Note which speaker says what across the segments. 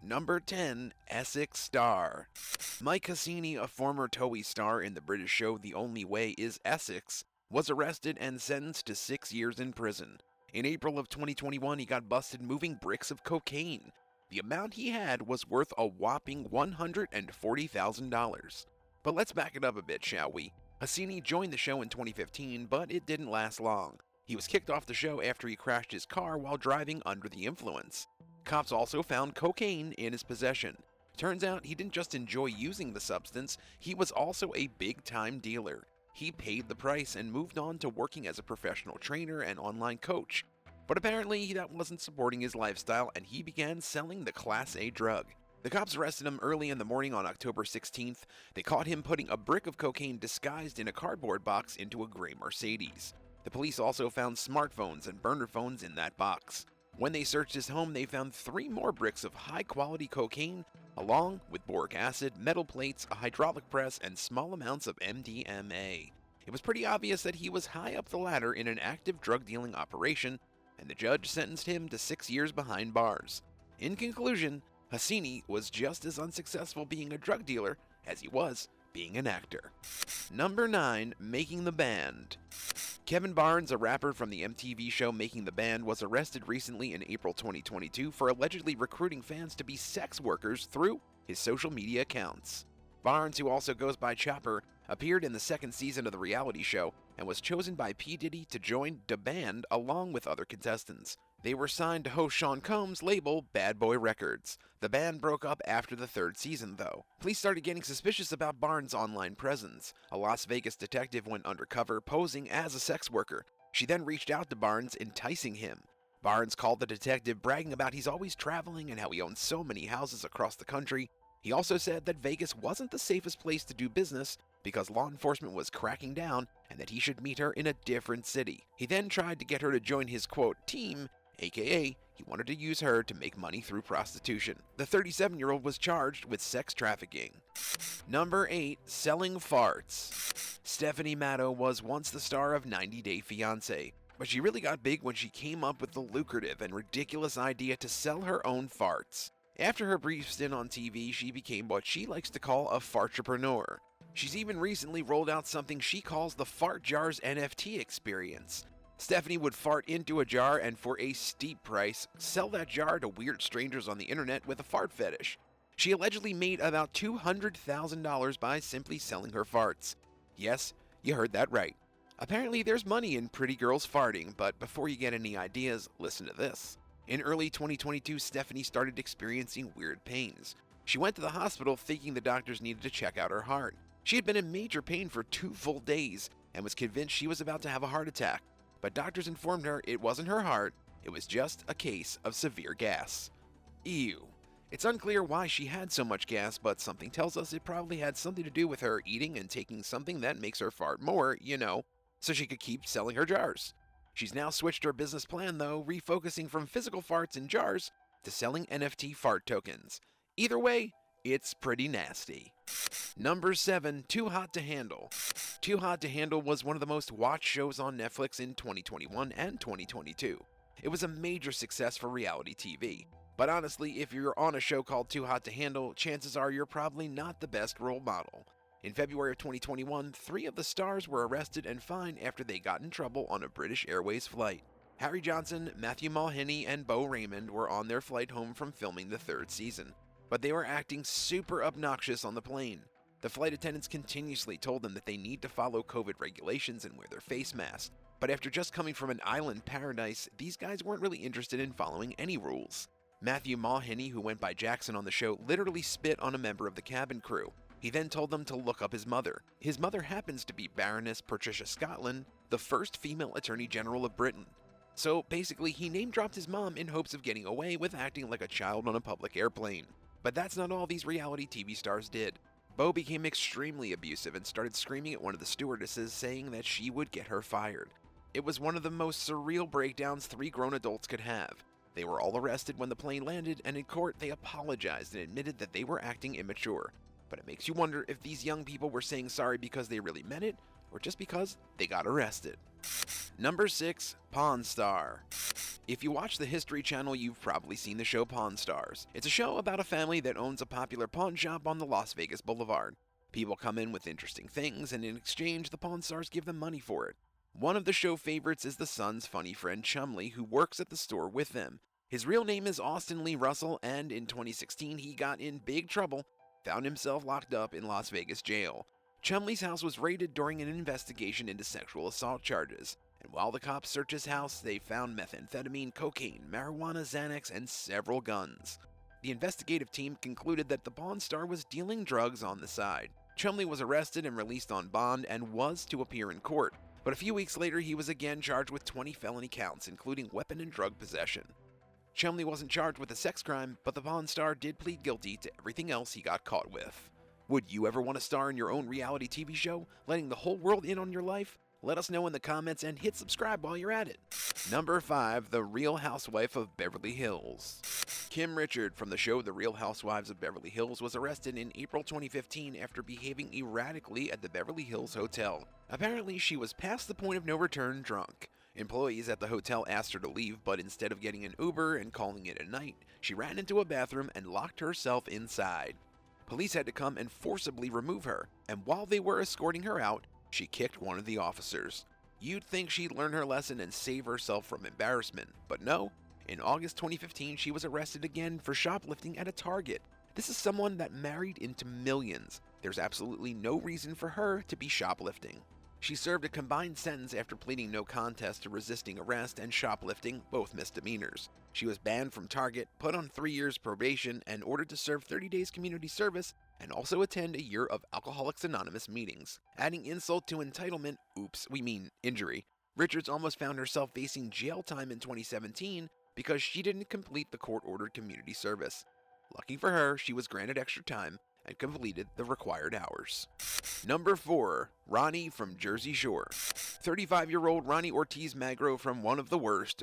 Speaker 1: Number 10. Essex star. Mike Cassini, a former TOWIE star in the British show The Only Way is Essex, was arrested and sentenced to 6 years in prison. In April of 2021, he got busted moving bricks of cocaine. The amount he had was worth a whopping $140,000. But let's back it up a bit, shall we? Cassini joined the show in 2015, but it didn't last long. He was kicked off the show after he crashed his car while driving under the influence. Cops also found cocaine in his possession. Turns out he didn't just enjoy using the substance, he was also a big-time dealer. He paid the price and moved on to working as a professional trainer and online coach. But apparently that wasn't supporting his lifestyle and he began selling the Class A drug. The cops arrested him early in the morning on October 16th. They caught him putting a brick of cocaine disguised in a cardboard box into a gray Mercedes. The police also found smartphones and burner phones in that box. When they searched his home, they found 3 more bricks of high-quality cocaine, along with boric acid, metal plates, a hydraulic press, and small amounts of MDMA. It was pretty obvious that he was high up the ladder in an active drug-dealing operation, and the judge sentenced him to 6 years behind bars. In conclusion, Cassini was just as unsuccessful being a drug dealer as he was being an actor. Number 9. Making the Band. Kevin Barnes, a rapper from the MTV show Making the Band, was arrested recently in April 2022 for allegedly recruiting fans to be sex workers through his social media accounts. Barnes, who also goes by Chopper, appeared in the 2nd season of the reality show and was chosen by P. Diddy to join the band along with other contestants. They were signed to host Sean Combs' label Bad Boy Records. The band broke up after the 3rd season, though. Police started getting suspicious about Barnes' online presence. A Las Vegas detective went undercover, posing as a sex worker. She then reached out to Barnes, enticing him. Barnes called the detective, bragging about he's always traveling and how he owns so many houses across the country. He also said that Vegas wasn't the safest place to do business because law enforcement was cracking down and that he should meet her in a different city. He then tried to get her to join his, quote, team, aka he wanted to use her to make money through prostitution. The 37-year-old was charged with sex trafficking. Number 8. Selling farts. Stephanie Matto was once the star of 90 Day Fiancé, but she really got big when she came up with the lucrative and ridiculous idea to sell her own farts. After her brief stint on TV, she became what she likes to call a fartrepreneur. She's even recently rolled out something she calls the Fart Jars NFT experience. Stephanie would fart into a jar and for a steep price, sell that jar to weird strangers on the internet with a fart fetish. She allegedly made about $200,000 by simply selling her farts. Yes, you heard that right. Apparently there's money in pretty girls farting, but before you get any ideas, listen to this. In early 2022, Stephanie started experiencing weird pains. She went to the hospital thinking the doctors needed to check out her heart. She had been in major pain for 2 full days and was convinced she was about to have a heart attack. But doctors informed her it wasn't her heart, it was just a case of severe gas. Ew. It's unclear why she had so much gas, but something tells us it probably had something to do with her eating and taking something that makes her fart more, so she could keep selling her jars. She's now switched her business plan though, refocusing from physical farts in jars to selling NFT fart tokens. Either way, it's pretty nasty. Number 7. Too Hot to Handle. Too Hot to Handle was one of the most watched shows on Netflix in 2021 and 2022. It was a major success for reality TV. But honestly, if you're on a show called Too Hot to Handle, chances are you're probably not the best role model. In February of 2021, 3 of the stars were arrested and fined after they got in trouble on a British Airways flight. Harry Johnson, Matthew Mulhenny, and Bo Raymond were on their flight home from filming the 3rd season, but they were acting super obnoxious on the plane. The flight attendants continuously told them that they need to follow COVID regulations and wear their face masks, but after just coming from an island paradise, these guys weren't really interested in following any rules. Matthew Mulhenny, who went by Jackson on the show, literally spit on a member of the cabin crew. He then told them to look up his mother. His mother happens to be Baroness Patricia Scotland, the first female Attorney General of Britain. So basically, he name-dropped his mom in hopes of getting away with acting like a child on a public airplane. But that's not all these reality TV stars did. Bo became extremely abusive and started screaming at one of the stewardesses, saying that she would get her fired. It was one of the most surreal breakdowns 3 grown adults could have. They were all arrested when the plane landed, and in court they apologized and admitted that they were acting immature. But it makes you wonder if these young people were saying sorry because they really meant it, or just because they got arrested. Number 6. Pawn Star. If you watch the History Channel, you've probably seen the show Pawn Stars. It's a show about a family that owns a popular pawn shop on the Las Vegas Boulevard. People come in with interesting things, and in exchange, the Pawn Stars give them money for it. One of the show favorites is the son's funny friend Chumley, who works at the store with them. His real name is Austin Lee Russell, and in 2016 he got in big trouble, found himself locked up in Las Vegas jail. Chumley's house was raided during an investigation into sexual assault charges, and while the cops searched his house, they found methamphetamine, cocaine, marijuana, Xanax, and several guns. The investigative team concluded that the Pawn Star was dealing drugs on the side. Chumley was arrested and released on bond and was to appear in court, but a few weeks later he was again charged with 20 felony counts, including weapon and drug possession. Chumley wasn't charged with a sex crime, but the Pawn Star did plead guilty to everything else he got caught with. Would you ever want to star in your own reality TV show, letting the whole world in on your life? Let us know in the comments and hit subscribe while you're at it. Number 5. The Real Housewife of Beverly Hills. Kim Richard from the show The Real Housewives of Beverly Hills was arrested in April 2015 after behaving erratically at the Beverly Hills Hotel. Apparently, she was past the point of no return drunk. Employees at the hotel asked her to leave, but instead of getting an Uber and calling it a night, she ran into a bathroom and locked herself inside. Police had to come and forcibly remove her, and while they were escorting her out, she kicked one of the officers. You'd think she'd learn her lesson and save herself from embarrassment, but no. In August 2015, she was arrested again for shoplifting at a Target. This is someone that married into millions. There's absolutely no reason for her to be shoplifting. She served a combined sentence after pleading no contest to resisting arrest and shoplifting, both misdemeanors. She was banned from Target, put on 3 years probation, and ordered to serve 30 days community service and also attend a year of Alcoholics Anonymous meetings. Adding insult to entitlement, injury, Richards almost found herself facing jail time in 2017 because she didn't complete the court-ordered community service. Lucky for her, she was granted extra time and completed the required hours. Number 4. Ronnie from Jersey Shore. 35-year-old Ronnie Ortiz Magro from one of the worst,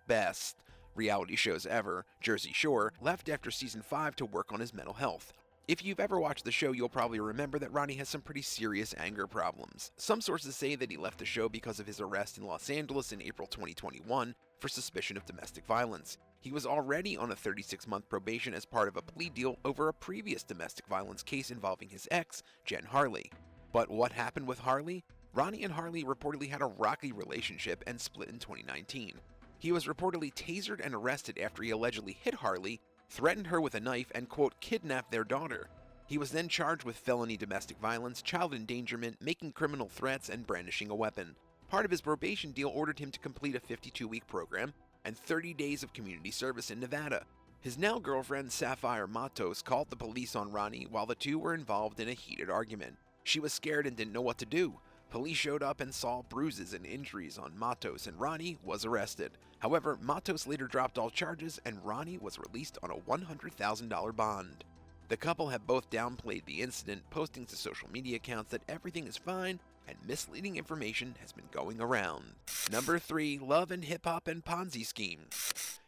Speaker 1: best, reality shows ever, Jersey Shore, left after season 5 to work on his mental health. If you've ever watched the show, you'll probably remember that Ronnie has some pretty serious anger problems. Some sources say that he left the show because of his arrest in Los Angeles in April 2021 for suspicion of domestic violence. He was already on a 36-month probation as part of a plea deal over a previous domestic violence case involving his ex, Jen Harley. But what happened with Harley? Ronnie and Harley reportedly had a rocky relationship and split in 2019. He was reportedly tasered and arrested after he allegedly hit Harley, threatened her with a knife, and, quote, kidnapped their daughter. He was then charged with felony domestic violence, child endangerment, making criminal threats, and brandishing a weapon. Part of his probation deal ordered him to complete a 52-week program and 30 days of community service in Nevada. His now girlfriend, Sapphire Matos, called the police on Ronnie while the two were involved in a heated argument. She was scared and didn't know what to do. Police showed up and saw bruises and injuries on Matos, and Ronnie was arrested. However, Matos later dropped all charges, and Ronnie was released on a $100,000 bond. The couple have both downplayed the incident, posting to social media accounts that everything is fine, and misleading information has been going around. Number 3. Love and Hip Hop and Ponzi Scheme.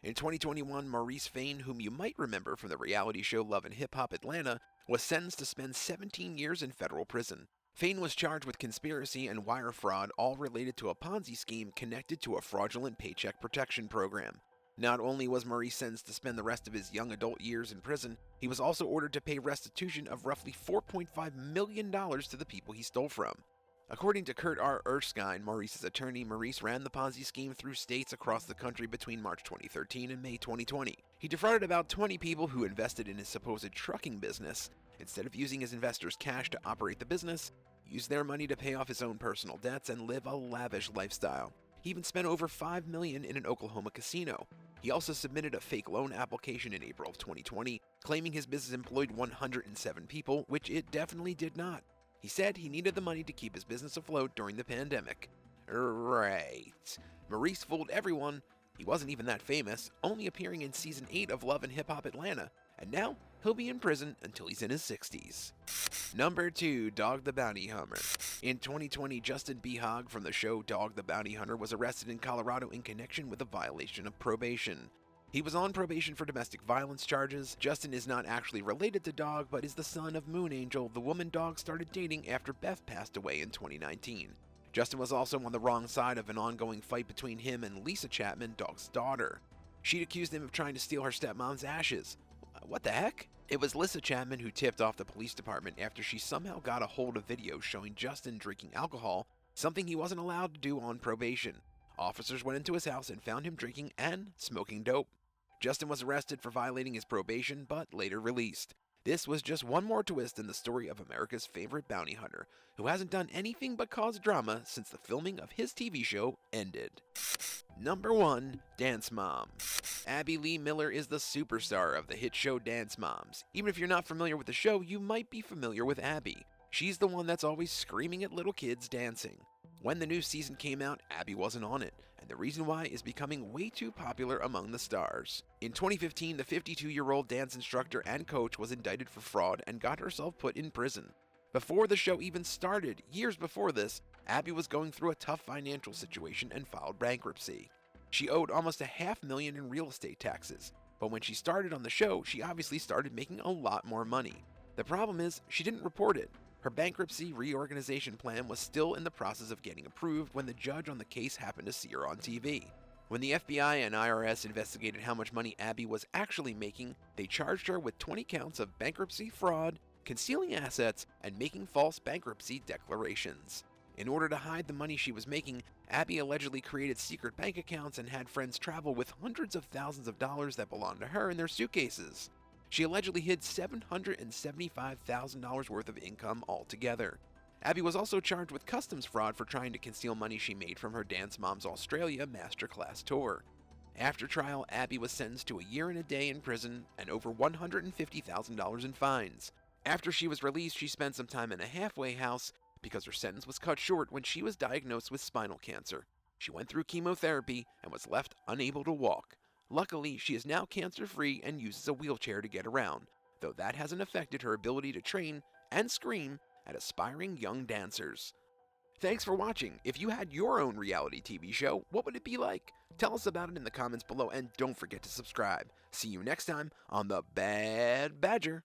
Speaker 1: In 2021, Maurice Fain, whom you might remember from the reality show Love and Hip Hop Atlanta, was sentenced to spend 17 years in federal prison. Fain was charged with conspiracy and wire fraud, all related to a Ponzi scheme connected to a fraudulent paycheck protection program. Not only was Maurice sentenced to spend the rest of his young adult years in prison, he was also ordered to pay restitution of roughly $4.5 million to the people he stole from. According to Kurt R. Erskine, Maurice's attorney, Maurice ran the Ponzi scheme through states across the country between March 2013 and May 2020. He defrauded about 20 people who invested in his supposed trucking business. Instead of using his investors' cash to operate the business, he used their money to pay off his own personal debts and live a lavish lifestyle. He even spent over $5 million in an Oklahoma casino. He also submitted a fake loan application in April of 2020, claiming his business employed 107 people, which it definitely did not. He said he needed the money to keep his business afloat during the pandemic. Right. Maurice fooled everyone. He wasn't even that famous, only appearing in Season 8 of Love and Hip Hop Atlanta, and now he'll be in prison until he's in his 60s. Number 2. Dog the Bounty Hunter. In 2020, Justin B. Hogg from the show Dog the Bounty Hunter was arrested in Colorado in connection with a violation of probation. He was on probation for domestic violence charges. Justin is not actually related to Dog, but is the son of Moon Angel, the woman Dog started dating after Beth passed away in 2019. Justin was also on the wrong side of an ongoing fight between him and Lisa Chapman, Dog's daughter. She'd accused him of trying to steal her stepmom's ashes. What the heck? It was Lisa Chapman who tipped off the police department after she somehow got a hold of videos showing Justin drinking alcohol, something he wasn't allowed to do on probation. Officers went into his house and found him drinking and smoking dope. Justin was arrested for violating his probation, but later released. This was just one more twist in the story of America's favorite bounty hunter, who hasn't done anything but cause drama since the filming of his TV show ended. Number 1. Dance Mom. Abby Lee Miller is the superstar of the hit show Dance Moms. Even if you're not familiar with the show, you might be familiar with Abby. She's the one that's always screaming at little kids dancing. When the new season came out, Abby wasn't on it, and the reason why is becoming way too popular among the stars. In 2015, the 52-year-old dance instructor and coach was indicted for fraud and got herself put in prison. Before the show even started, years before this, Abby was going through a tough financial situation and filed bankruptcy. She owed almost $500,000 in real estate taxes, but when she started on the show, she obviously started making a lot more money. The problem is, she didn't report it. Her bankruptcy reorganization plan was still in the process of getting approved when the judge on the case happened to see her on TV. When the FBI and IRS investigated how much money Abby was actually making, they charged her with 20 counts of bankruptcy fraud, concealing assets, and making false bankruptcy declarations. In order to hide the money she was making, Abby allegedly created secret bank accounts and had friends travel with hundreds of thousands of dollars that belonged to her in their suitcases. She allegedly hid $775,000 worth of income altogether. Abby was also charged with customs fraud for trying to conceal money she made from her Dance Moms Australia masterclass tour. After trial, Abby was sentenced to a year and a day in prison and over $150,000 in fines. After she was released, she spent some time in a halfway house because her sentence was cut short when she was diagnosed with spinal cancer. She went through chemotherapy and was left unable to walk. Luckily, she is now cancer-free and uses a wheelchair to get around, though that hasn't affected her ability to train and scream at aspiring young dancers. Thanks for watching. If you had your own reality TV show, what would it be like? Tell us about it in the comments below and don't forget to subscribe. See you next time on The Bad Badger.